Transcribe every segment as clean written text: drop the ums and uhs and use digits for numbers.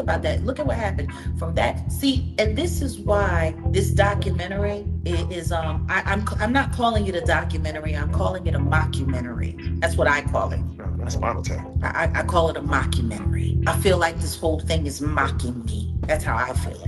about that. Look at what happened from that. See, and this is why this documentary is I'm not calling it a documentary. I'm calling it a mockumentary. That's what I call it. That's Spinal Tap. I call it a mockumentary. I feel like this whole thing is mocking me. That's how I feel.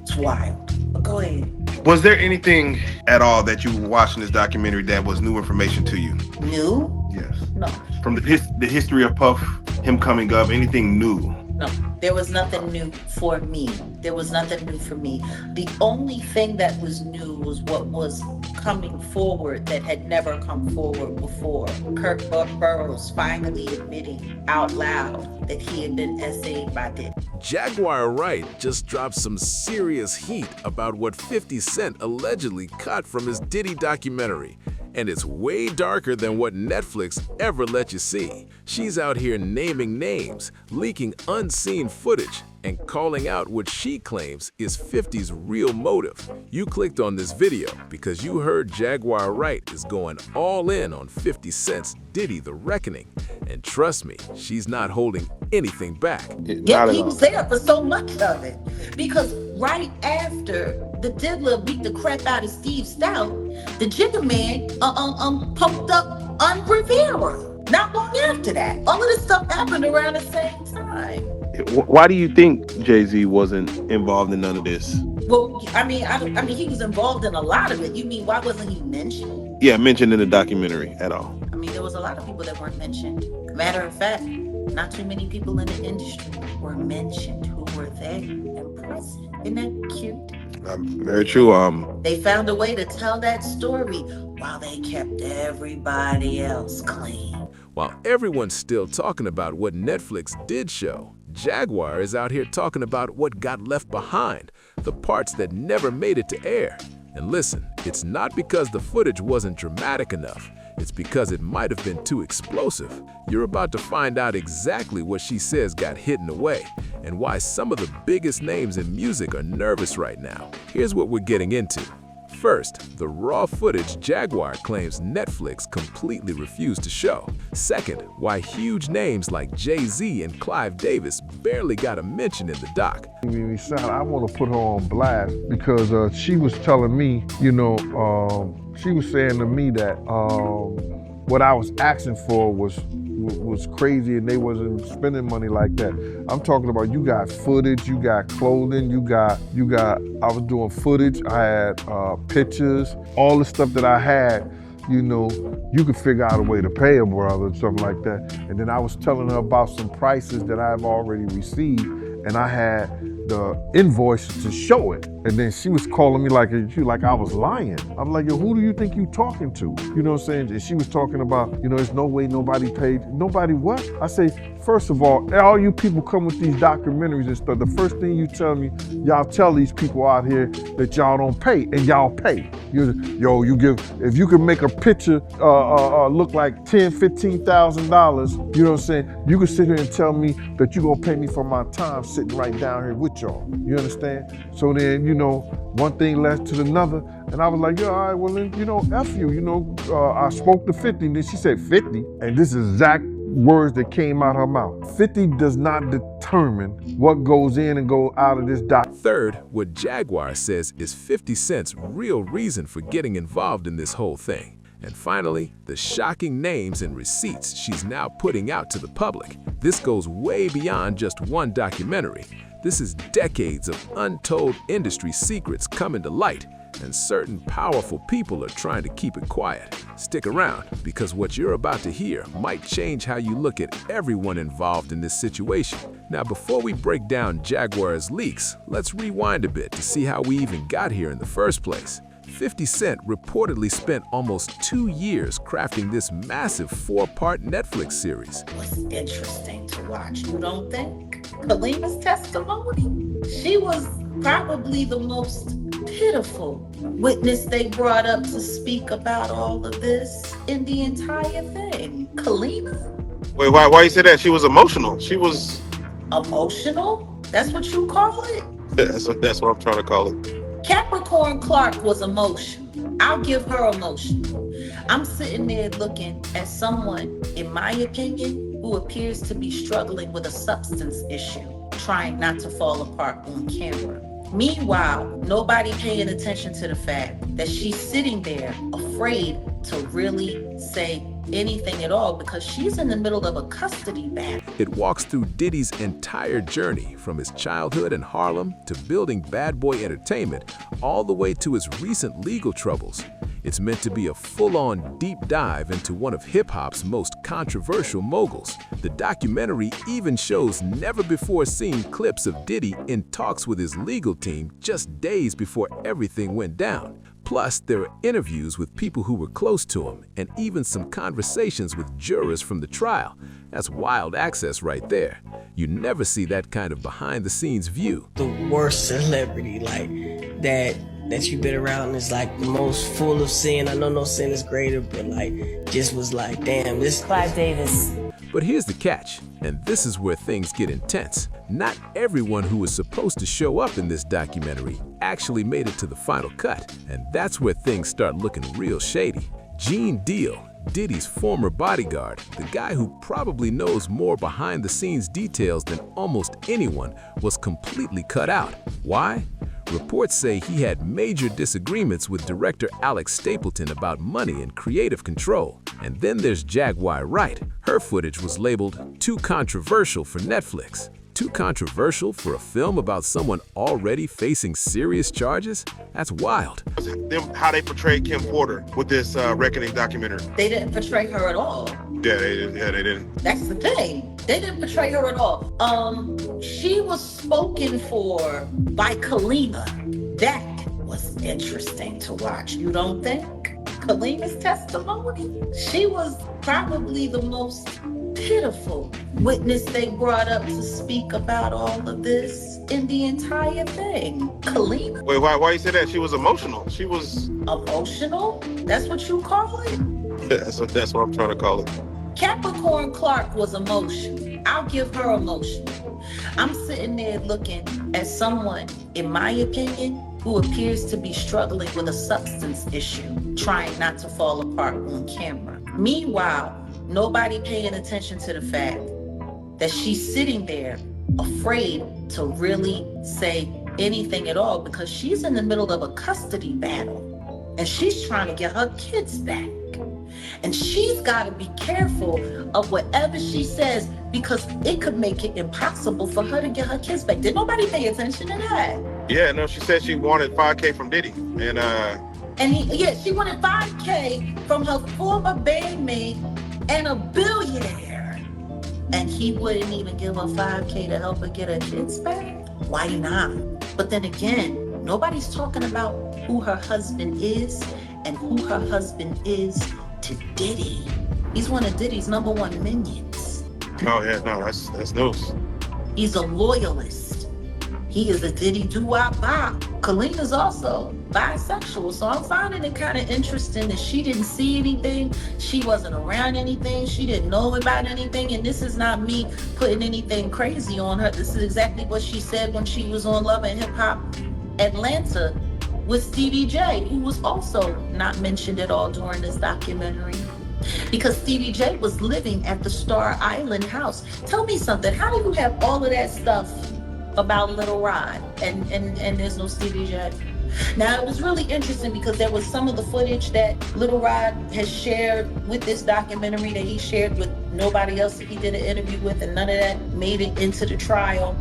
It's wild. But go ahead. Was there anything at all that you watched in this documentary that was new information to you? New? Yes. No. From the history of Puff, him coming up, anything new? No, there was nothing new for me. There was nothing new for me. The only thing that was new was what was coming forward that had never come forward before. Kirk Burroughs finally admitting out loud that he had been essayed by Diddy. Jaguar Wright just dropped some serious heat about what 50 Cent allegedly cut from his Diddy documentary. And it's way darker than what Netflix ever let you see. She's out here naming names, leaking unseen footage, and calling out what she claims is 50's real motive. You clicked on this video because you heard Jaguar Wright is going all in on 50 Cent's Diddy the Reckoning. And trust me, she's not holding anything back. Yeah, he was there for so much of it. Because right after the Diddler beat the crap out of Steve Stout, the Jigga Man poked up Rivera. Not long after that. All of this stuff happened around the same time. Why do you think Jay-Z wasn't involved in none of this? Well, I mean, he was involved in a lot of it. You mean, why wasn't he mentioned? Yeah, mentioned in the documentary at all. I mean, there was a lot of people that weren't mentioned. Matter of fact, not too many people in the industry were mentioned who were there in prison. Isn't that cute? Very true. They found a way to tell that story while they kept everybody else clean. While everyone's still talking about what Netflix did show, Jaguar is out here talking about what got left behind, the parts that never made it to air. And listen, it's not because the footage wasn't dramatic enough. It's because it might have been too explosive. You're about to find out exactly what she says got hidden away and why some of the biggest names in music are nervous right now. Here's what we're getting into. First, the raw footage Jaguar claims Netflix completely refused to show. Second, why huge names like Jay-Z and Clive Davis barely got a mention in the doc. I want to put her on blast because she was telling me, she was saying to me that what I was asking for was crazy and they wasn't spending money like that. I'm talking about you got footage, you got clothing, you got, I was doing footage, I had pictures, all the stuff that I had, you could figure out a way to pay a brother and stuff like that. And then I was telling her about some prices that I've already received and I had the invoices to show it. And then she was calling me like I was lying. I'm like, yo, who do you think you talking to? You know what I'm saying? And she was talking about, there's no way nobody paid. Nobody what? I say, first of all you people come with these documentaries and stuff, the first thing you tell me, y'all tell these people out here that y'all don't pay, and y'all pay. If you can make a picture look like $10,000, $15,000, you know what I'm saying? You can sit here and tell me that you're gonna pay me for my time sitting right down here with y'all. You understand? So then, one thing led to another, and I was like, all right, well then, F you, I spoke to 50, and then she said 50, and this is exact words that came out her mouth. 50 does not determine what goes in and go out of this doc. Third, what Jaguar says is 50 Cent's real reason for getting involved in this whole thing. And finally, the shocking names and receipts she's now putting out to the public. This goes way beyond just one documentary. This is decades of untold industry secrets coming to light, and certain powerful people are trying to keep it quiet. Stick around, because what you're about to hear might change how you look at everyone involved in this situation. Now, before we break down Jaguar's leaks, let's rewind a bit to see how we even got here in the first place. 50 Cent reportedly spent almost 2 years crafting this massive 4-part Netflix series. What's interesting to watch, you don't think? Kalima's testimony? She was probably the most pitiful witness they brought up to speak about all of this in the entire thing. Kalima? Wait, why you say that? She was emotional. She was emotional? That's what you call it? That's what I'm trying to call it. Capricorn Clark was emotional. I'll give her emotional. I'm sitting there looking at someone, in my opinion, who appears to be struggling with a substance issue, trying not to fall apart on camera. Meanwhile, nobody paying attention to the fact that she's sitting there afraid to really say anything at all because she's in the middle of a custody battle. It walks through Diddy's entire journey from his childhood in Harlem to building Bad Boy Entertainment all the way to his recent legal troubles. It's meant to be a full-on deep dive into one of hip-hop's most controversial moguls. The documentary even shows never-before-seen clips of Diddy in talks with his legal team just days before everything went down. Plus, there are interviews with people who were close to him and even some conversations with jurors from the trial. That's wild access right there. You never see that kind of behind-the-scenes view. The worst celebrity that you've been around is like the most full of sin. I know no sin is greater, but just was like, damn, this Clive Davis. But here's the catch, and this is where things get intense. Not everyone who was supposed to show up in this documentary actually made it to the final cut, and that's where things start looking real shady. Gene Deal, Diddy's former bodyguard, the guy who probably knows more behind-the-scenes details than almost anyone, was completely cut out. Why? Reports say he had major disagreements with director Alex Stapleton about money and creative control. And then there's Jaguar Wright. Her footage was labeled too controversial for Netflix. Too controversial for a film about someone already facing serious charges? That's wild. How they portrayed Kim Porter with this Reckoning documentary. They didn't portray her at all. Yeah, they didn't. That's the thing. They didn't portray her at all. She was spoken for by Kalina. That was interesting to watch. You don't think? Kalina's testimony? She was probably the most pitiful witness they brought up to speak about all of this in the entire thing. Kalina? Wait, why you say that? She was emotional. She was Emotional? That's what you call it? that's what I'm trying to call it. Capricorn Clark was emotional. I'll give her emotion. I'm sitting there looking at someone, in my opinion, who appears to be struggling with a substance issue, trying not to fall apart on camera. Meanwhile, nobody paying attention to the fact that she's sitting there afraid to really say anything at all because she's in the middle of a custody battle and she's trying to get her kids back. And she's got to be careful of whatever she says because it could make it impossible for her to get her kids back. Did nobody pay attention to that? Yeah, no, she said she wanted $5K from Diddy. She wanted $5K from her former bandmate and a billionaire. And he wouldn't even give her $5K to help her get her kids back? Why not? But then again, nobody's talking about who her husband is and who her husband is to Diddy. He's one of Diddy's #1 minions. Oh yeah, no, that's news. He's a loyalist. He is a Diddy do-wop-bop. Kalina's also bisexual, so I'm finding it kind of interesting that she didn't see anything, she wasn't around anything, she didn't know about anything, and this is not me putting anything crazy on her. This is exactly what she said when she was on Love and Hip Hop Atlanta with Stevie J, who was also not mentioned at all during this documentary. Because Stevie J was living at the Star Island house. Tell me something, how do you have all of that stuff about Little Rod and there's no Stevie J? Now, it was really interesting because there was some of the footage that Little Rod has shared with this documentary that he shared with nobody else that he did an interview with, and none of that made it into the trial.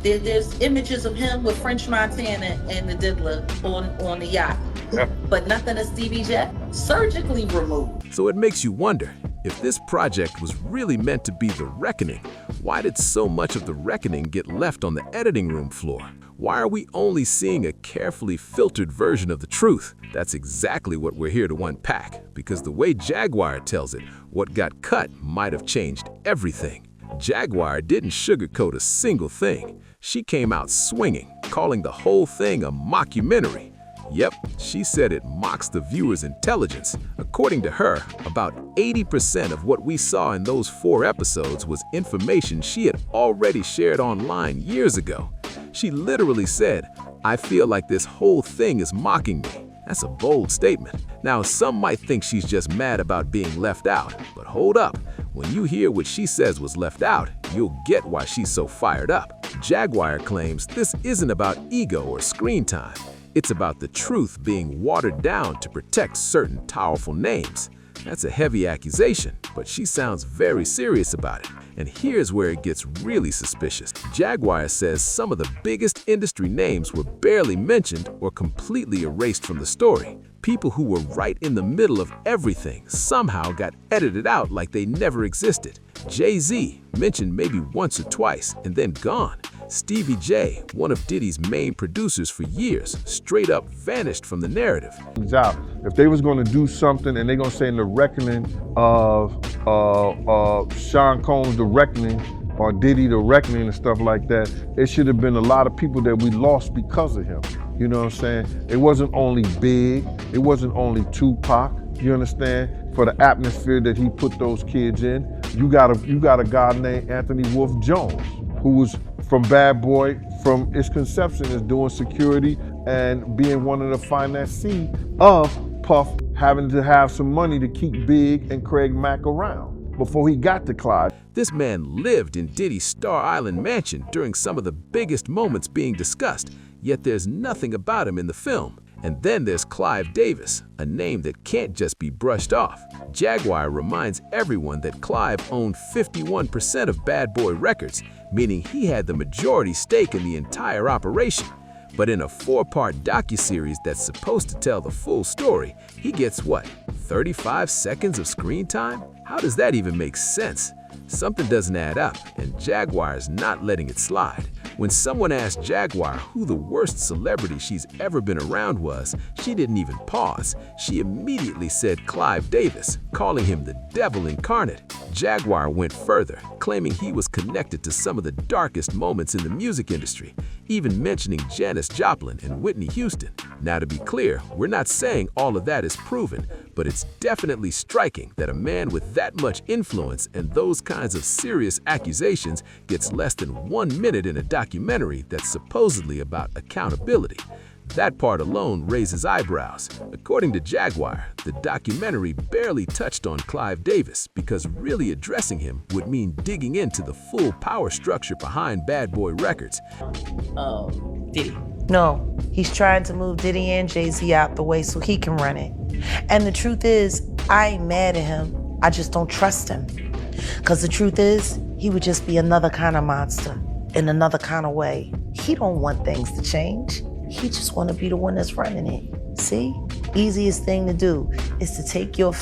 There's images of him with French Montana and the Diddler on the yacht. Yeah. But nothing of Stevie J, surgically removed. So it makes you wonder, if this project was really meant to be the reckoning, why did so much of the reckoning get left on the editing room floor? Why are we only seeing a carefully filtered version of the truth? That's exactly what we're here to unpack, because the way Jaguar tells it, what got cut might have changed everything. Jaguar didn't sugarcoat a single thing. She came out swinging, calling the whole thing a mockumentary. Yep, she said it mocks the viewer's intelligence. According to her, about 80% of what we saw in those 4 episodes was information she had already shared online years ago. She literally said, "I feel like this whole thing is mocking me." That's a bold statement. Now, some might think she's just mad about being left out, but hold up. When you hear what she says was left out, you'll get why she's so fired up. Jaguar claims this isn't about ego or screen time. It's about the truth being watered down to protect certain powerful names. That's a heavy accusation, but she sounds very serious about it. And here's where it gets really suspicious. Jaguar says some of the biggest industry names were barely mentioned or completely erased from the story. People who were right in the middle of everything somehow got edited out like they never existed. Jay-Z mentioned maybe once or twice and then gone. Stevie J, one of Diddy's main producers for years, straight up vanished from the narrative. If they was going to do something and they're going to say in the reckoning of Sean Combs, the reckoning, or Diddy, the reckoning and stuff like that, it should have been a lot of people that we lost because of him. You know what I'm saying? It wasn't only Big, it wasn't only Tupac, you understand? For the atmosphere that he put those kids in. You got a guy named Anthony Wolf Jones, who was from Bad Boy, from its conception as doing security and being one of the financiers of Puff having to have some money to keep Big and Craig Mack around before he got to Clyde. This man lived in Diddy's Star Island mansion during some of the biggest moments being discussed, yet there's nothing about him in the film. And then there's Clive Davis, a name that can't just be brushed off. Jaguar reminds everyone that Clive owned 51% of Bad Boy Records, meaning he had the majority stake in the entire operation. But in a 4-part docuseries that's supposed to tell the full story, he gets what, 35 seconds of screen time? How does that even make sense? Something doesn't add up, and Jaguar is not letting it slide. When someone asked Jaguar who the worst celebrity she's ever been around was, she didn't even pause. She immediately said Clive Davis, calling him the devil incarnate. Jaguar went further, claiming he was connected to some of the darkest moments in the music industry, even mentioning Janis Joplin and Whitney Houston. Now, to be clear, we're not saying all of that is proven, but it's definitely striking that a man with that much influence and those kinds of serious accusations gets less than 1 minute in a documentary that's supposedly about accountability. That part alone raises eyebrows. According to Jaguar, the documentary barely touched on Clive Davis because really addressing him would mean digging into the full power structure behind Bad Boy Records. Diddy. No, he's trying to move Diddy and Jay-Z out the way so he can run it. And the truth is, I ain't mad at him. I just don't trust him. Because the truth is, he would just be another kind of monster in another kind of way. He don't want things to change. He just want to be the one that's running it. See? Easiest thing to do is to take your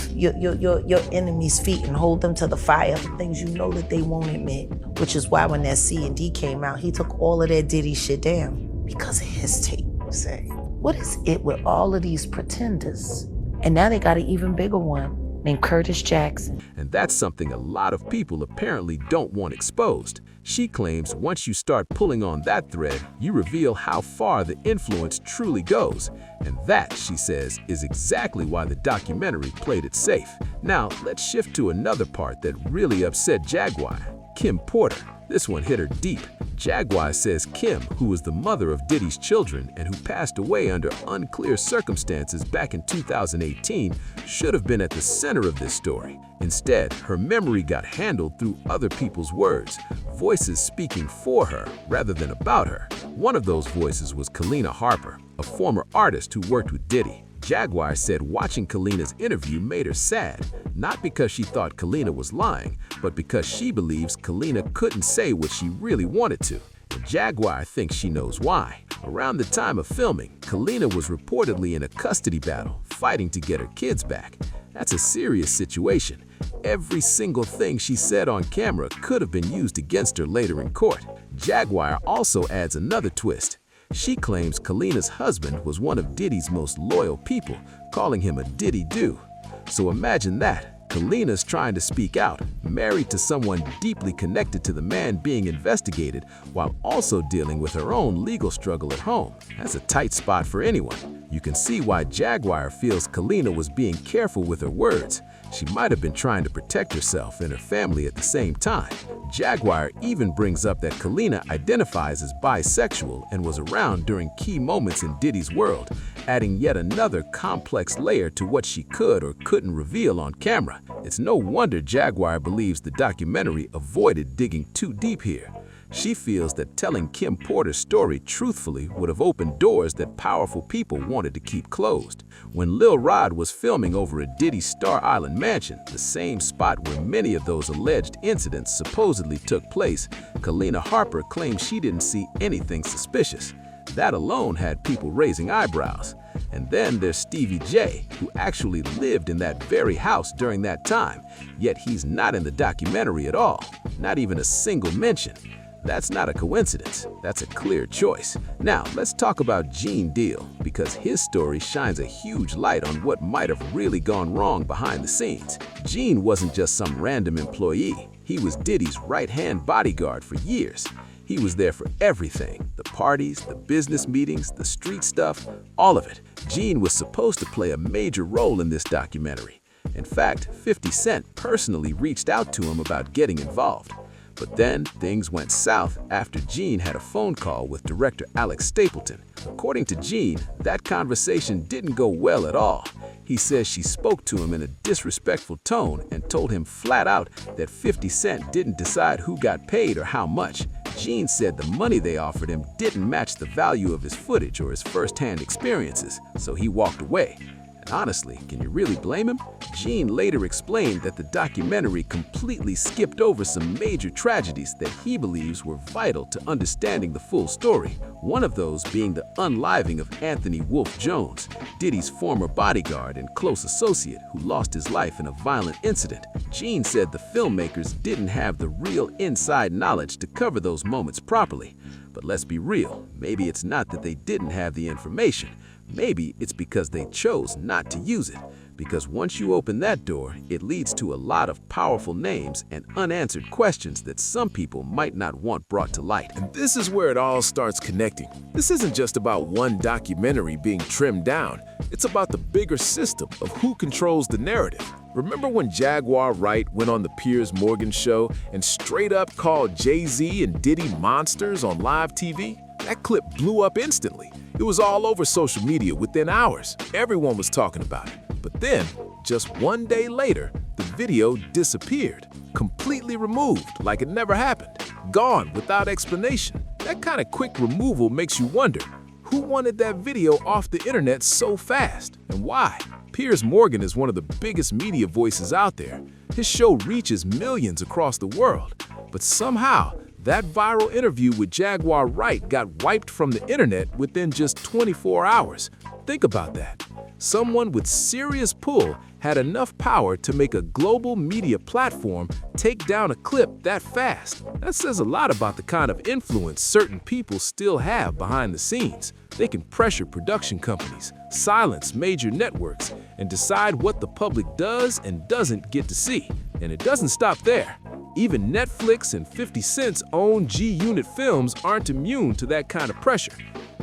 enemy's feet and hold them to the fire for things you know that they won't admit. Which is why when that C&D came out, he took all of that Diddy shit down. Because of his tape, say. What is it with all of these pretenders? And now they got an even bigger one named Curtis Jackson. And that's something a lot of people apparently don't want exposed. She claims once you start pulling on that thread, you reveal how far the influence truly goes. And that, she says, is exactly why the documentary played it safe. Now, let's shift to another part that really upset Jaguar, Kim Porter. This one hit her deep. Jaguar says Kim, who was the mother of Diddy's children and who passed away under unclear circumstances back in 2018, should have been at the center of this story. Instead, her memory got handled through other people's words, voices speaking for her rather than about her. One of those voices was Kalina Harper, a former artist who worked with Diddy. Jaguar said watching Kalina's interview made her sad, not because she thought Kalina was lying, but because she believes Kalina couldn't say what she really wanted to. And Jaguar thinks she knows why. Around the time of filming, Kalina was reportedly in a custody battle, fighting to get her kids back. That's a serious situation. Every single thing she said on camera could have been used against her later in court. Jaguar also adds another twist. She claims Kalina's husband was one of Diddy's most loyal people, calling him a Diddy-do. So imagine that. Kalina's trying to speak out, married to someone deeply connected to the man being investigated, while also dealing with her own legal struggle at home. That's a tight spot for anyone. You can see why Jaguar feels Kalina was being careful with her words. She might have been trying to protect herself and her family at the same time. Jaguar even brings up that Kalina identifies as bisexual and was around during key moments in Diddy's world, adding yet another complex layer to what she could or couldn't reveal on camera. It's no wonder Jaguar believes the documentary avoided digging too deep here. She feels that telling Kim Porter's story truthfully would have opened doors that powerful people wanted to keep closed. When Lil Rod was filming over at Diddy's Star Island mansion, the same spot where many of those alleged incidents supposedly took place, Kalina Harper claimed she didn't see anything suspicious. That alone had people raising eyebrows. And then there's Stevie J, who actually lived in that very house during that time, yet he's not in the documentary at all, not even a single mention. That's not a coincidence, that's a clear choice. Now, let's talk about Gene Deal, because his story shines a huge light on what might have really gone wrong behind the scenes. Gene wasn't just some random employee, he was Diddy's right-hand bodyguard for years. He was there for everything, the parties, the business meetings, the street stuff, all of it. Gene was supposed to play a major role in this documentary. In fact, 50 Cent personally reached out to him about getting involved. But then things went south after Gene had a phone call with director Alex Stapleton. According to Gene, that conversation didn't go well at all. He says she spoke to him in a disrespectful tone and told him flat out that 50 Cent didn't decide who got paid or how much. Gene said the money they offered him didn't match the value of his footage or his first-hand experiences, so he walked away. And honestly, can you really blame him? Gene later explained that the documentary completely skipped over some major tragedies that he believes were vital to understanding the full story. One of those being the unliving of Anthony Wolf Jones, Diddy's former bodyguard and close associate who lost his life in a violent incident. Gene said the filmmakers didn't have the real inside knowledge to cover those moments properly. But let's be real, maybe it's not that they didn't have the information. Maybe it's because they chose not to use it. Because once you open that door, it leads to a lot of powerful names and unanswered questions that some people might not want brought to light. And this is where it all starts connecting. This isn't just about one documentary being trimmed down. It's about the bigger system of who controls the narrative. Remember when Jaguar Wright went on the Piers Morgan show and straight up called Jay-Z and Diddy monsters on live TV? That clip blew up instantly. It was all over social media within hours. Everyone was talking about it. But then, just one day later, the video disappeared, completely removed like it never happened, gone without explanation. That kind of quick removal makes you wonder, who wanted that video off the internet so fast and why? Piers Morgan is one of the biggest media voices out there. His show reaches millions across the world, but somehow, that viral interview with Jaguar Wright got wiped from the internet within just 24 hours. Think about that. Someone with serious pull had enough power to make a global media platform take down a clip that fast. That says a lot about the kind of influence certain people still have behind the scenes. They can pressure production companies, silence major networks, and decide what the public does and doesn't get to see. And it doesn't stop there. Even Netflix and 50 Cent's own G-Unit films aren't immune to that kind of pressure.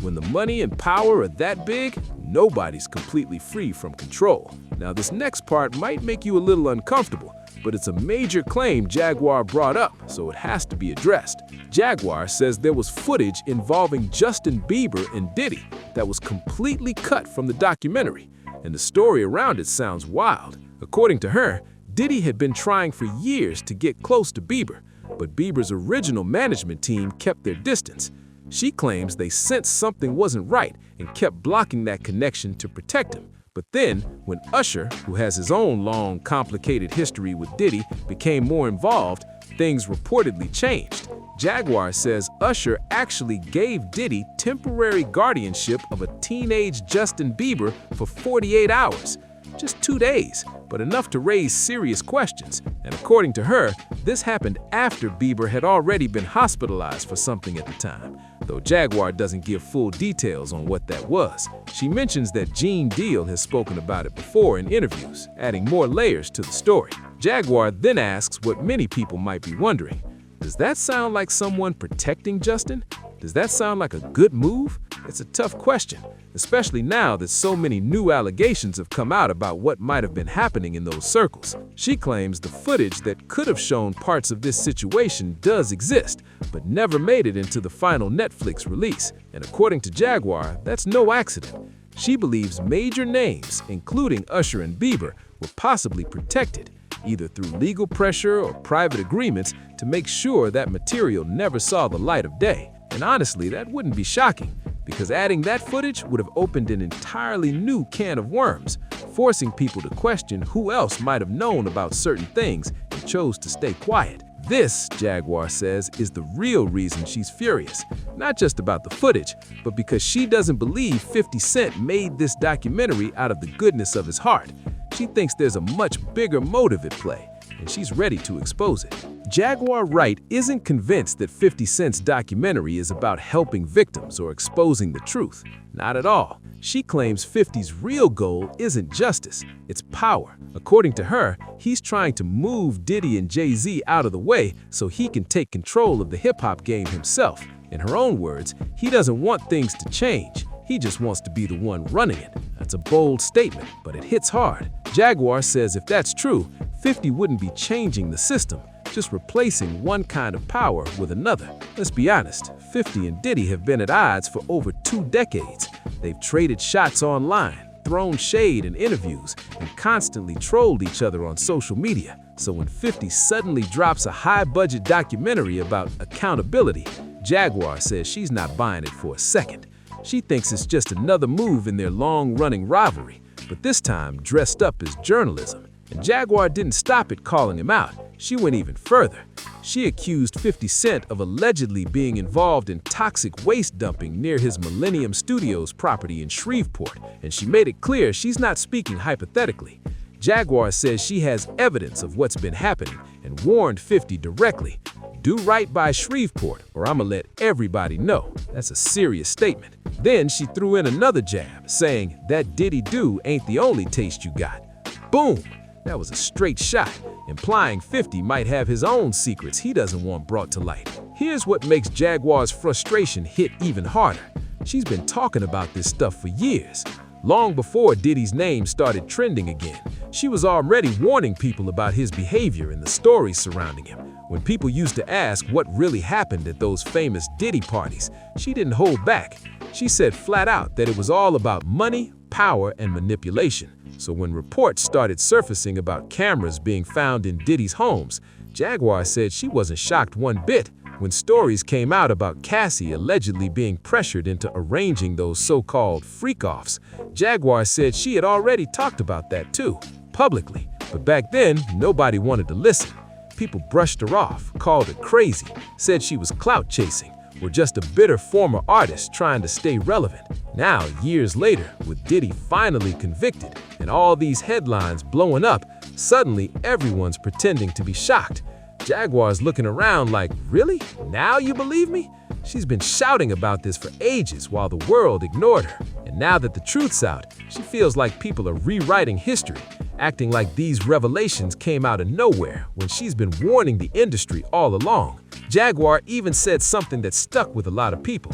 When the money and power are that big, nobody's completely free from control. Now, this next part might make you a little uncomfortable, but it's a major claim Jaguar brought up, so it has to be addressed. Jaguar says there was footage involving Justin Bieber and Diddy that was completely cut from the documentary, and the story around it sounds wild. According to her, Diddy had been trying for years to get close to Bieber, but Bieber's original management team kept their distance. She claims they sensed something wasn't right and kept blocking that connection to protect him. But then, when Usher, who has his own long, complicated history with Diddy, became more involved, things reportedly changed. Jaguar says Usher actually gave Diddy temporary guardianship of a teenage Justin Bieber for 48 hours. Just 2 days, but enough to raise serious questions. And according to her, this happened after Bieber had already been hospitalized for something at the time. Though Jaguar doesn't give full details on what that was. She mentions that Gene Deal has spoken about it before in interviews, adding more layers to the story. Jaguar then asks what many people might be wondering. Does that sound like someone protecting Justin? Does that sound like a good move? It's a tough question, especially now that so many new allegations have come out about what might have been happening in those circles. She claims the footage that could have shown parts of this situation does exist, but never made it into the final Netflix release. And according to Jaguar, that's no accident. She believes major names, including Usher and Bieber, were possibly protected. either through legal pressure or private agreements to make sure that material never saw the light of day. And honestly, that wouldn't be shocking, because adding that footage would have opened an entirely new can of worms, forcing people to question who else might have known about certain things and chose to stay quiet. This, Jaguar says, is the real reason she's furious, not just about the footage, but because she doesn't believe 50 Cent made this documentary out of the goodness of his heart. She thinks there's a much bigger motive at play, and she's ready to expose it. Jaguar Wright isn't convinced that 50 Cent's documentary is about helping victims or exposing the truth. Not at all. She claims 50's real goal isn't justice, it's power. According to her, he's trying to move Diddy and Jay-Z out of the way so he can take control of the hip-hop game himself. In her own words, he doesn't want things to change. He just wants to be the one running it. That's a bold statement, but it hits hard. Jaguar says if that's true, 50 wouldn't be changing the system, just replacing one kind of power with another. Let's be honest, 50 and Diddy have been at odds for over 2 decades. They've traded shots online, thrown shade in interviews, and constantly trolled each other on social media. So when 50 suddenly drops a high-budget documentary about accountability, Jaguar says she's not buying it for a second. She thinks it's just another move in their long-running rivalry, but this time dressed up as journalism. And Jaguar didn't stop at calling him out. She went even further. She accused 50 Cent of allegedly being involved in toxic waste dumping near his Millennium Studios property in Shreveport, and she made it clear she's not speaking hypothetically. Jaguar says she has evidence of what's been happening and warned 50 directly, "Do right by Shreveport, or I'ma let everybody know." That's a serious statement. Then she threw in another jab, saying, "That Diddy do ain't the only taste you got." Boom! That was a straight shot, implying 50 might have his own secrets he doesn't want brought to light. Here's what makes Jaguar's frustration hit even harder. She's been talking about this stuff for years. Long before Diddy's name started trending again, she was already warning people about his behavior and the stories surrounding him. When people used to ask what really happened at those famous Diddy parties, she didn't hold back. She said flat out that it was all about money, power, and manipulation. So when reports started surfacing about cameras being found in Diddy's homes, Jaguar said she wasn't shocked one bit. When stories came out about Cassie allegedly being pressured into arranging those so-called freak-offs, Jaguar said she had already talked about that too, publicly. But back then, nobody wanted to listen. People brushed her off, called her crazy, said she was clout chasing, or just a bitter former artist trying to stay relevant. Now, years later, with Diddy finally convicted and all these headlines blowing up, suddenly everyone's pretending to be shocked. Jaguar's looking around like, really? Now you believe me? She's been shouting about this for ages while the world ignored her. And now that the truth's out, she feels like people are rewriting history, acting like these revelations came out of nowhere when she's been warning the industry all along. Jaguar even said something that stuck with a lot of people.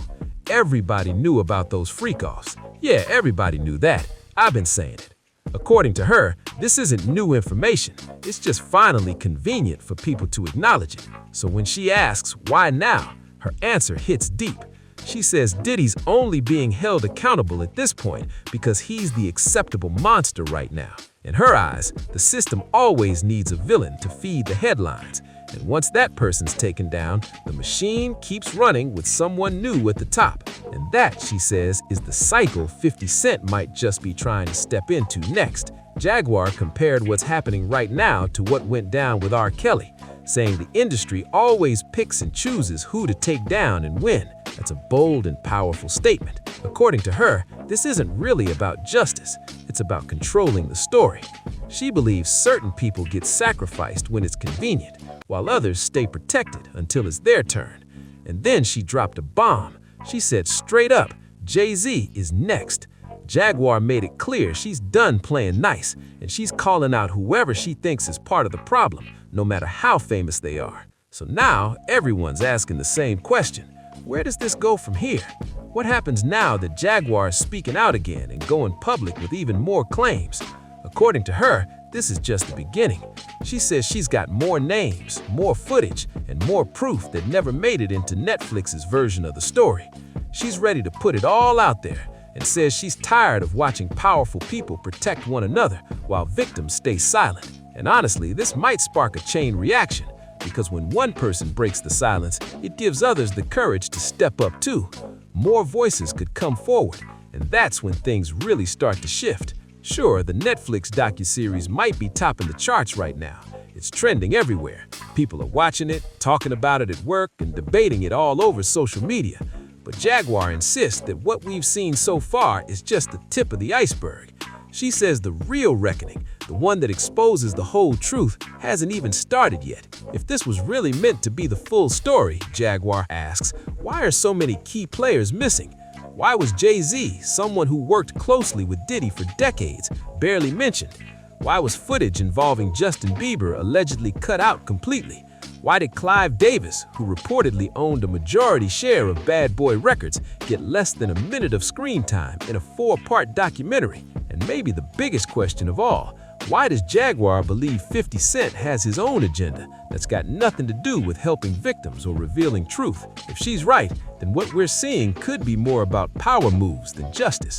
Everybody knew about those freak-offs. Yeah, everybody knew that. I've been saying it. According to her, this isn't new information. It's just finally convenient for people to acknowledge it. So when she asks, why now? Her answer hits deep. She says Diddy's only being held accountable at this point because he's the acceptable monster right now. In her eyes, the system always needs a villain to feed the headlines. And once that person's taken down, the machine keeps running with someone new at the top. And that, she says, is the cycle 50 Cent might just be trying to step into next. Jaguar compared what's happening right now to what went down with R. Kelly, saying the industry always picks and chooses who to take down and when. That's a bold and powerful statement. According to her, this isn't really about justice. It's about controlling the story. She believes certain people get sacrificed when it's convenient, while others stay protected until it's their turn. And then she dropped a bomb. She said straight up, Jay-Z is next. Jaguar made it clear she's done playing nice, and she's calling out whoever she thinks is part of the problem, no matter how famous they are. So now everyone's asking the same question. Where does this go from here? What happens now that Jaguar is speaking out again and going public with even more claims? According to her, this is just the beginning. She says she's got more names, more footage, and more proof that never made it into Netflix's version of the story. She's ready to put it all out there and says she's tired of watching powerful people protect one another while victims stay silent. And honestly, this might spark a chain reaction, because when one person breaks the silence, it gives others the courage to step up too. More voices could come forward, and that's when things really start to shift. Sure, the Netflix docuseries might be topping the charts right now. It's trending everywhere. People are watching it, talking about it at work, and debating it all over social media. But Jaguar insists that what we've seen so far is just the tip of the iceberg. She says the real reckoning, the one that exposes the whole truth, hasn't even started yet. If this was really meant to be the full story, Jaguar asks, why are so many key players missing? Why was Jay-Z, someone who worked closely with Diddy for decades, barely mentioned? Why was footage involving Justin Bieber allegedly cut out completely? Why did Clive Davis, who reportedly owned a majority share of Bad Boy Records, get less than a minute of screen time in a 4-part documentary? And maybe the biggest question of all, why does Jaguar believe 50 Cent has his own agenda that's got nothing to do with helping victims or revealing truth? If she's right, then what we're seeing could be more about power moves than justice.